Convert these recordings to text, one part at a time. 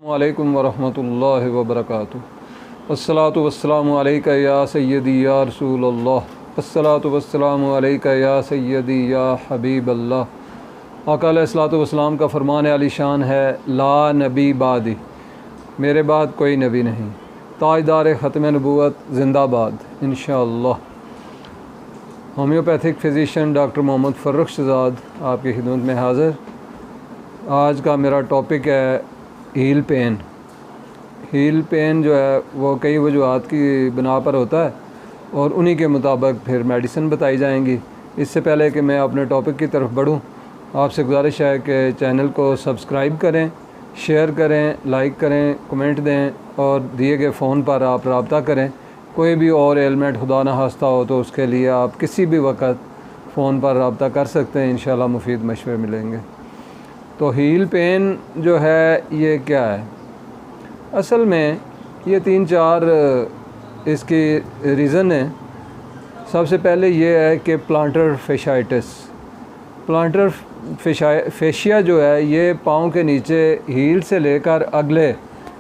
वालेकुम वरहमतुल्लाहि वबरकातुहू। अस्सलातु वस्सलामु अलैका या सय्यदी या रसूलल्लाह, अस्सलातु वस्सलामु अलैका या सय्यदी या हबीबल्लाह। आका अलैहिस्सलातु वस्सलाम का फ़रमान आलीशान है, ला नबी बादी, मेरे बाद कोई नबी नहीं। ताजदार ख़त्म नबूवत ज़िंदाबाद इंशाअल्लाह। Homeopathic physician doctor Mohammad Farrukh Shahzad आपकी खिदमत में हाज़िर। आज का मेरा टॉपिक है हील पेन। हील पेन जो है वो कई वजूहात की बिना पर होता है और उन्हीं के मुताबिक फिर मेडिसिन बताई जाएंगी। इससे पहले कि मैं अपने टॉपिक की तरफ बढ़ूं, आपसे गुजारिश है कि चैनल को सब्सक्राइब करें, शेयर करें, लाइक करें, कमेंट दें और दिए गए फ़ोन पर आप रब्ता करें। कोई भी और एलिमेंट खुदा न खास्ता हो तो उसके लिए आप किसी भी वक्त फ़ोन पर रब्ता कर सकते हैं, इंशाल्लाह मुफीद मशवरे मिलेंगे। तो हील पेन जो है ये क्या है? असल में ये 3-4 इसकी रीज़न है। सबसे पहले ये है कि प्लांटर फेशियाइटिस। प्लांटर फेशिया जो है ये पाँव के नीचे हील से लेकर अगले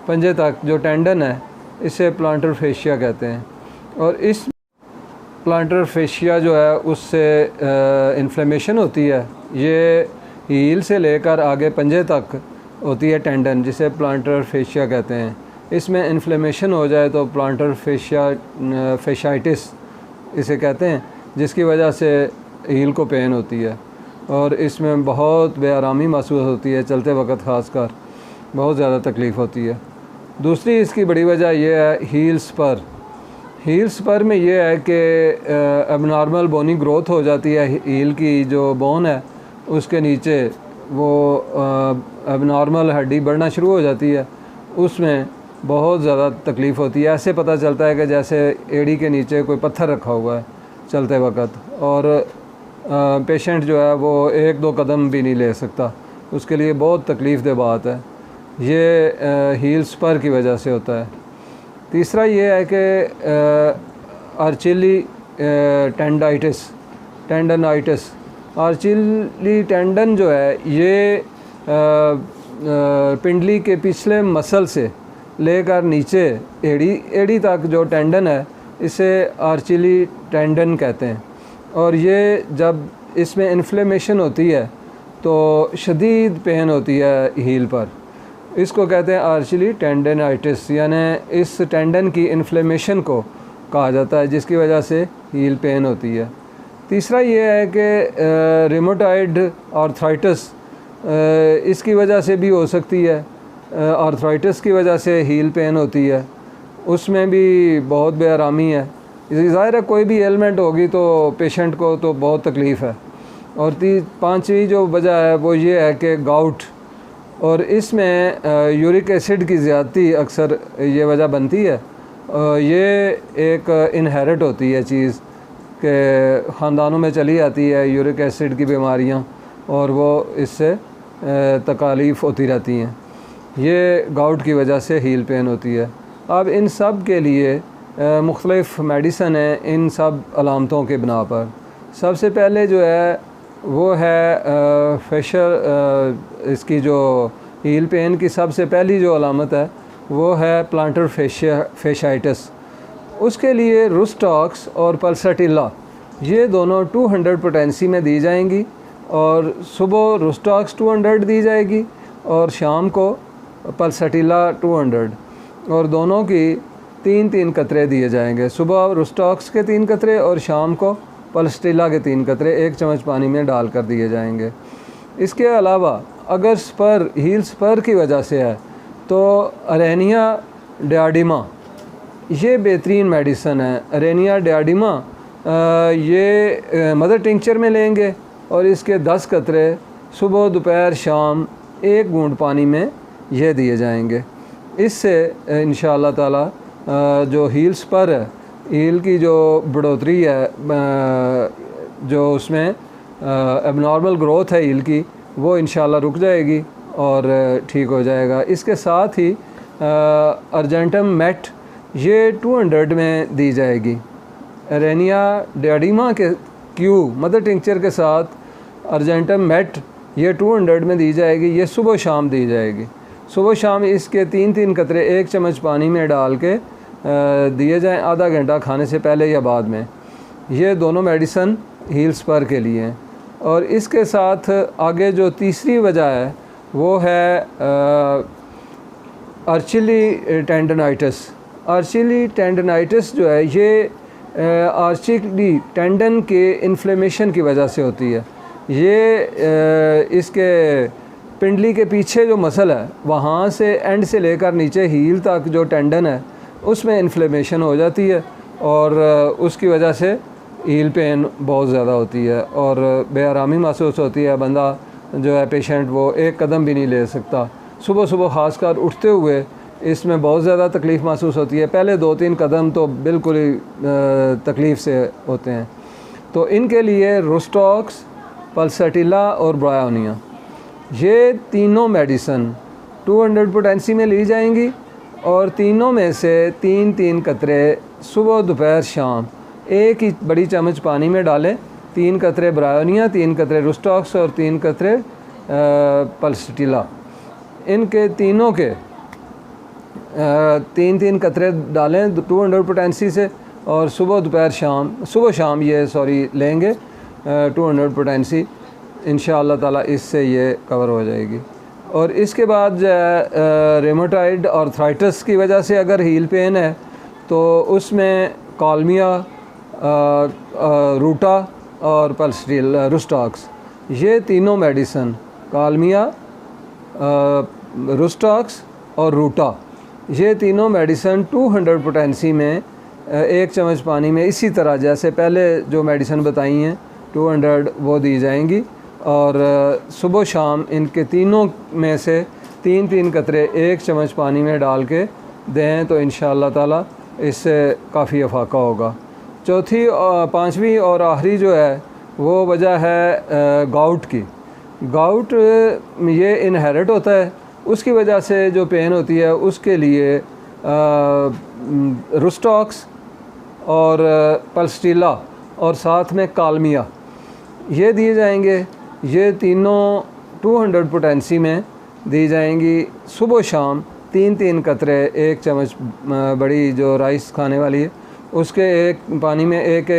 पंजे तक जो टेंडन है इसे प्लांटर फेशिया कहते हैं। और इस प्लांटर फेशिया जो है उससे इन्फ्लेमेशन होती है। ये हील से लेकर आगे पंजे तक होती है टेंडन, जिसे प्लांटर फेशिया कहते हैं। इसमें इन्फ्लेमेशन हो जाए तो प्लांटर फेशियाइटिस इसे कहते हैं, जिसकी वजह से हील को पेन होती है और इसमें बहुत बेआरामी महसूस होती है। चलते वक्त ख़ासकर बहुत ज़्यादा तकलीफ़ होती है। दूसरी इसकी बड़ी वजह यह है हील स्पर। हील स्पर में यह है कि एबनॉर्मल बोनी ग्रोथ हो जाती है। हील की जो बोन है उसके नीचे वो एबनॉर्मल हड्डी बढ़ना शुरू हो जाती है, उसमें बहुत ज़्यादा तकलीफ़ होती है। ऐसे पता चलता है कि जैसे एड़ी के नीचे कोई पत्थर रखा हुआ है चलते वक्त, और पेशेंट जो है वो 1-2 कदम भी नहीं ले सकता। उसके लिए बहुत तकलीफ़ दह बात है। ये हील स्पर की वजह से होता है। तीसरा ये है कि आर्चिली टेंडनाइटिस। आर्चिली टेंडन जो है ये पिंडली के पिछले मसल से लेकर नीचे एड़ी तक जो टेंडन है इसे आर्चिली टेंडन कहते हैं। और ये जब इसमें इन्फ्लेमेशन होती है तो शदीद पेन होती है हील पर। इसको कहते हैं आर्चिली टेंडनाइटिस, यानी इस टेंडन की इन्फ्लेमेशन को कहा जाता है, जिसकी वजह से हील पेन होती है। तीसरा ये है कि रिमोटॉइड आर्थराइटिस इसकी वजह से भी हो सकती है। आर्थराइटिस की वजह से हील पेन होती है, उसमें भी बहुत बेआरामी है। ज़ाहिर है कोई भी एलिमेंट होगी तो पेशेंट को तो बहुत तकलीफ़ है। और 5वीं जो वजह है वो ये है कि गाउट, और इसमें यूरिक एसिड की ज़्यादती अक्सर ये वजह बनती है। ये एक इनहेरिट होती है चीज़ के ख़ानदानों में चली आती है यूरिक एसिड की बीमारियां, और वो इससे तकालीफ़ होती रहती हैं। ये गाउट की वजह से हील पेन होती है। अब इन सब के लिए मुख्तलिफ़ मेडिसन है इन सब अलामतों के बिना पर। सबसे पहले जो है वो है फेशियल, इसकी जो हील पेन की सबसे पहली जो अलामत है वो है प्लांटर फेशियाइटिस। उसके लिए रुस्टॉक्स और पल्साटिला ये दोनों 200 पोटेंसी में दी जाएंगी, और सुबह रुस्टॉक्स 200 दी जाएगी और शाम को पल्साटिला 200, और दोनों की 3-3 कतरे दिए जाएंगे। सुबह रुस्टॉक्स के 3 कतरे और शाम को पल्साटिला के 3 कतरे 1 चम्मच पानी में डाल कर दिए जाएंगे। इसके अलावा अगर हील स्पर की वजह से है तो अरेनिया डायडिमा ये बेहतरीन मेडिसन है। अरेनिया डायडिमा ये मदर टिंचर में लेंगे और इसके 10 कतरे सुबह दोपहर शाम 1 बूंद पानी में ये दिए जाएंगे। इससे इंशाअल्लाह ताला जो हील स्पर है, हील की जो बढ़ोतरी है, जो उसमें एबनॉर्मल ग्रोथ है हील की, वो इंशाअल्लाह रुक जाएगी और ठीक हो जाएगा। इसके साथ ही अर्जेंटम मेट ये 200 में दी जाएगी। अरेनिया डायडिमा के क्यू मदर टिंचर के साथ अर्जेंटम मेट ये 200 में दी जाएगी। ये सुबह शाम दी जाएगी। सुबह शाम इसके 3-3 कतरे 1 चम्मच पानी में डाल के दिए जाएं आधा घंटा खाने से पहले या बाद में। ये दोनों मेडिसन हील स्पर के लिए हैं। और इसके साथ आगे जो तीसरी वजह है वो है आर्चिली टेंडनाइटिस। आर्चिली टेंडनाइटिस जो है ये आर्चिली टेंडन के इन्फ्लेमेशन की वजह से होती है। ये इसके पिंडली के पीछे जो मसल है वहाँ से एंड से लेकर नीचे हील तक जो टेंडन है उसमें इन्फ्लेमेशन हो जाती है और उसकी वजह से हील पेन बहुत ज़्यादा होती है और बेआरामी महसूस होती है। बंदा जो है पेशेंट वो एक कदम भी नहीं ले सकता। सुबह सुबह ख़ासकर उठते हुए इसमें बहुत ज़्यादा तकलीफ़ महसूस होती है। पहले 2-3 कदम तो बिल्कुल ही तकलीफ़ से होते हैं। तो इनके लिए रुस्टॉक्स, पल्सैटिला और ब्रायोनिया ये तीनों मेडिसन 200 पोटेंसी में ली जाएंगी और तीनों में से 3-3 कतरे सुबह दोपहर शाम एक ही बड़ी चम्मच पानी में डालें। 3 कतरे ब्रायोनिया, 3 कतरे रुस्टॉक्स और 3 कतरे पल्सैटिला। इनके तीनों के 3-3 कतरे डालें 200 पोटेंसी से और सुबह शाम ये लेंगे 200 पोटेंसी। इंशाअल्लाह ताला इससे ये कवर हो जाएगी। और इसके बाद रेमेटॉइड आर्थराइटिस की वजह से अगर हील पेन है तो उसमें कालमिया, रूटा और पल्सैटिला, रुस्टॉक्स ये तीनों मेडिसन, कालमिया, रुस्टॉक्स और रूटा ये तीनों मेडिसन 200 पोटेंसी में 1 चम्मच पानी में इसी तरह जैसे पहले जो मेडिसन बताई हैं 200 वो दी जाएंगी। और सुबह शाम इनके तीनों में से 3-3 कतरे 1 चम्मच पानी में डाल के दें तो इंशाअल्लाह ताला इससे काफ़ी अफाका होगा। पांचवी और आखिरी जो है वो वजह है गाउट की। गाउट ये इनहेरिट होता है, उसकी वजह से जो पेन होती है उसके लिए रुस्टॉक्स और पल्सैटिला और साथ में कालमिया ये दिए जाएंगे। ये तीनों 200 पोटेंसी में दी जाएंगी। सुबह शाम 3-3 कतरे 1 चम्मच बड़ी जो राइस खाने वाली है उसके एक पानी में एक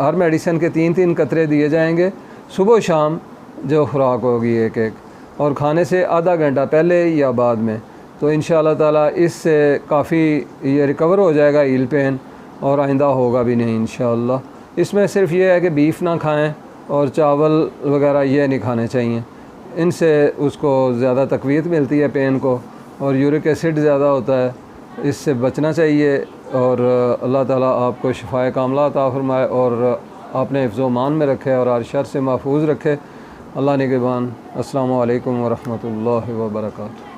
हर मेडिसन के 3-3 कतरे दिए जाएंगे सुबह शाम जो खुराक होगी एक और खाने से आधा घंटा पहले या बाद में। तो इंशाअल्लाह ताला इससे काफ़ी ये रिकवर हो जाएगा हील पेन और आइंदा होगा भी नहीं इंशाअल्लाह। इसमें सिर्फ ये है कि बीफ ना खाएं और चावल वगैरह ये नहीं खाने चाहिए। इनसे उसको ज़्यादा तक़वियत मिलती है पेन को और यूरिक एसिड ज़्यादा होता है, इससे बचना चाहिए। और अल्लाह ताला आपको शिफ़ाए कामला अता फ़रमाए और आपने हिफ्ज़ व मान में रखे और हर शर से महफूज रखे। अल्लाह निगहबान। अस्सलामु अलैकुम व रहमतुल्लाहि व बरकातुहू।